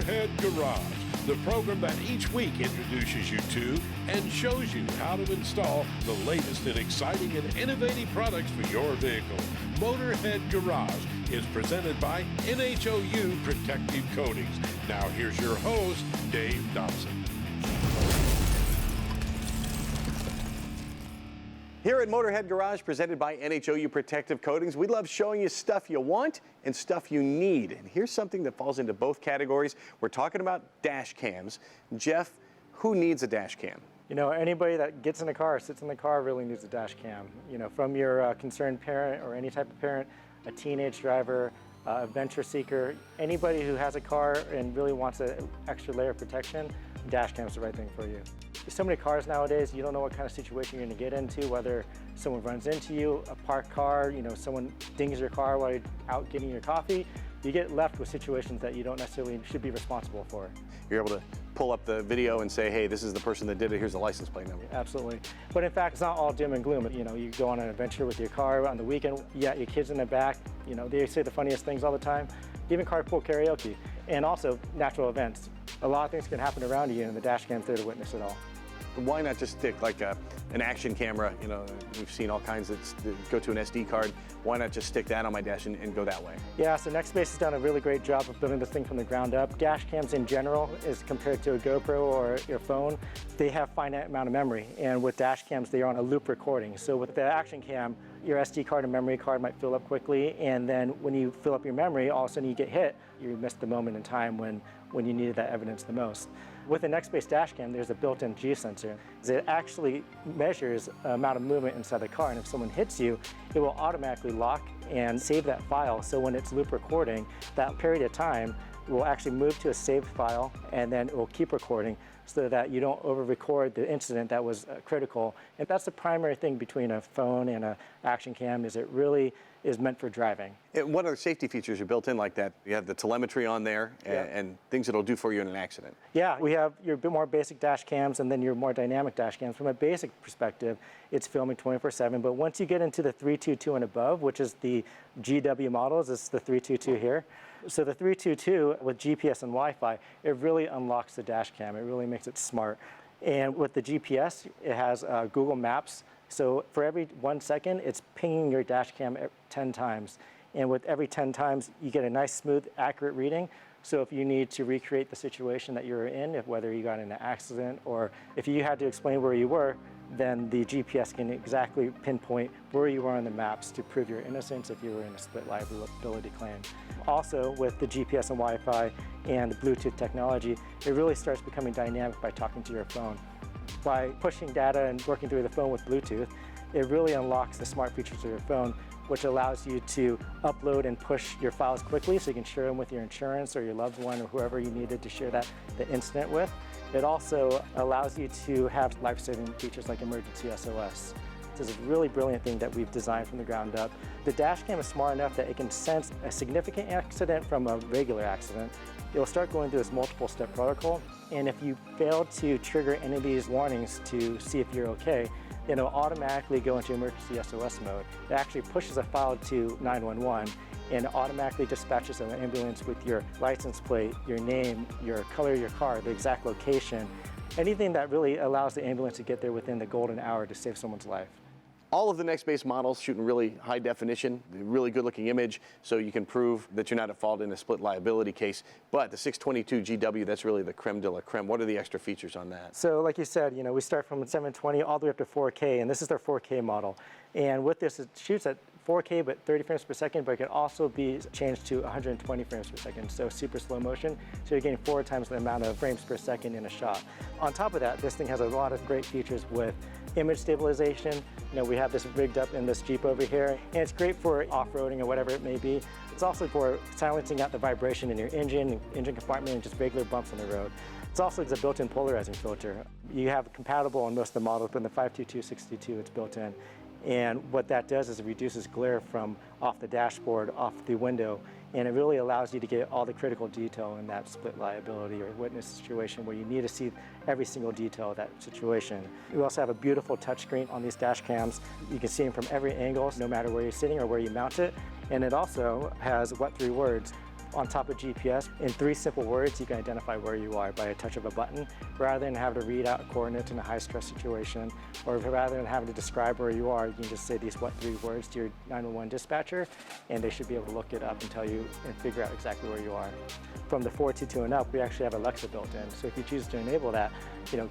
Motorhead Garage, the program that each week introduces you to and shows you how to install the latest in exciting and innovative products for your vehicle. Motorhead Garage is presented by NHOU Protective Coatings. Now here's your host, Dave Dobson. Here at Motorhead Garage, presented by NHOU Protective Coatings, we love showing you stuff you want and stuff you need. And here's something that falls into both categories. We're talking about dash cams. Jeff, who needs a dash cam? You know, anybody that gets in a car, sits in the car, really needs a dash cam. You know, from your concerned parent or any type of parent, a teenage driver, a venture seeker, anybody who has a car and really wants an extra layer of protection, dash cam is the right thing for you. There's so many cars nowadays, you don't know what kind of situation you're going to get into, whether someone runs into you, a parked car, you know, someone dings your car while you're out getting your coffee. You get left with situations that you don't necessarily should be responsible for. You're able to pull up the video and say, hey, this is the person that did it, here's the license plate number. Absolutely. But in fact, it's not all doom and gloom. You know, you go on an adventure with your car on the weekend, you got your kids in the back, you know, they say the funniest things all the time, even carpool karaoke, and also natural events. A lot of things can happen around you and the dash cam's there to witness it all. Why not just stick like an action camera? You know, we've seen all kinds that go to an SD card. Why not just stick that on my dash and go that way? Yeah, so Nextbase has done a really great job of building this thing from the ground up. Dash cams in general, as compared to a GoPro or your phone, they have finite amount of memory. And with dash cams, they are on a loop recording. So with the action cam, your SD card and memory card might fill up quickly, and then when you fill up your memory, all of a sudden you get hit. You missed the moment in time when you needed that evidence the most. With the Nextbase dash cam, there's a built-in G sensor. It actually measures the amount of movement inside the car, and if someone hits you, it will automatically lock and save that file. So when it's loop recording, that period of time will actually move to a saved file, and then it will keep recording so that you don't over-record the incident that was critical. And that's the primary thing between a phone and an action cam, is it really is meant for driving. And what other safety features are built in like that? You have the telemetry on there and things it'll do for you in an accident. Yeah, we have your bit more basic dash cams and then your more dynamic dash cams. From a basic perspective, it's filming 24/7, but once you get into the 322 and above, which is the GW models, this is the 322 here. So the 322 with GPS and Wi-Fi, it really unlocks the dash cam. It really makes it smart. And with the GPS, it has Google Maps. So for every 1 second, it's pinging your dash cam 10 times. And with every 10 times, you get a nice, smooth, accurate reading. So if you need to recreate the situation that you were in, whether you got in an accident or if you had to explain where you were, then the GPS can exactly pinpoint where you are on the maps to prove your innocence if you were in a split liability claim. Also, with the GPS and Wi-Fi and Bluetooth technology, it really starts becoming dynamic by talking to your phone. By pushing data and working through the phone with Bluetooth, it really unlocks the smart features of your phone, which allows you to upload and push your files quickly so you can share them with your insurance or your loved one or whoever you needed to share the incident with. It also allows you to have life-saving features like emergency SOS. This is a really brilliant thing that we've designed from the ground up. The dash cam is smart enough that it can sense a significant accident from a regular accident. It'll start going through this multiple step protocol, and if you fail to trigger any of these warnings to see if you're okay, then it'll automatically go into emergency SOS mode. It actually pushes a file to 911 and automatically dispatches an ambulance with your license plate, your name, your color of your car, the exact location, anything that really allows the ambulance to get there within the golden hour to save someone's life. All of the Nextbase models shoot in really high definition, really good looking image, so you can prove that you're not at fault in a split liability case. But the 622 GW, that's really the creme de la creme. What are the extra features on that? So like you said, you know, we start from 720 all the way up to 4K, and this is their 4K model. And with this, it shoots at 4K, but 30 frames per second, but it can also be changed to 120 frames per second, so super slow motion. So you're getting 4 times the amount of frames per second in a shot. On top of that, this thing has a lot of great features with image stabilization. You know, we have this rigged up in this Jeep over here, and it's great for off-roading or whatever it may be. It's also for silencing out the vibration in your engine compartment, and just regular bumps on the road. It's also a built-in polarizing filter. You have compatible on most of the models, but in the 522/62, it's built in. And what that does is it reduces glare from off the dashboard, off the window, and it really allows you to get all the critical detail in that split liability or witness situation where you need to see every single detail of that situation. We also have a beautiful touchscreen on these dash cams. You can see them from every angle, no matter where you're sitting or where you mount it. And it also has what 3 words. on top of GPS. In 3 simple words, you can identify where you are by a touch of a button, rather than having to read out coordinates in a high-stress situation, or rather than having to describe where you are, you can just say these 3 words to your 911 dispatcher, and they should be able to look it up and tell you and figure out exactly where you are. From the 422 and up, we actually have Alexa built in. So if you choose to enable that,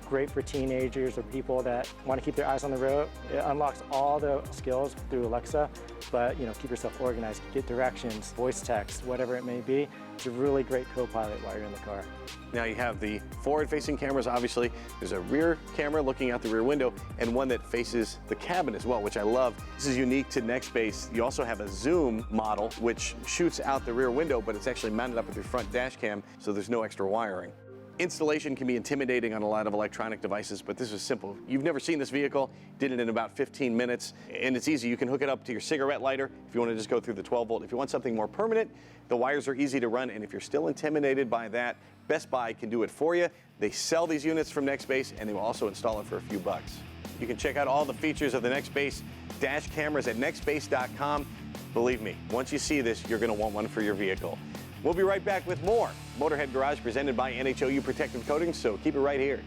great for teenagers or people that want to keep their eyes on the road. It unlocks all the skills through Alexa, but keep yourself organized, get directions, voice text, whatever it may be. It's a really great co-pilot while you're in the car. Now you have the forward-facing cameras, obviously. There's a rear camera looking out the rear window and one that faces the cabin as well, which I love. This is unique to Nextbase. You also have a zoom model, which shoots out the rear window, but it's actually mounted up with your front dash cam, so there's no extra wiring. Installation can be intimidating on a lot of electronic devices, but this is simple. You've never seen this vehicle, did it in about 15 minutes, and it's easy. You can hook it up to your cigarette lighter if you want to just go through the 12 volt. If you want something more permanent, the wires are easy to run, and if you're still intimidated by that, Best Buy can do it for you. They sell these units from Nextbase, and they will also install it for a few bucks. You can check out all the features of the Nextbase dash cameras at nextbase.com. Believe me, once you see this, you're going to want one for your vehicle. We'll be right back with more Motorhead Garage presented by NHOU Protective Coatings, so keep it right here.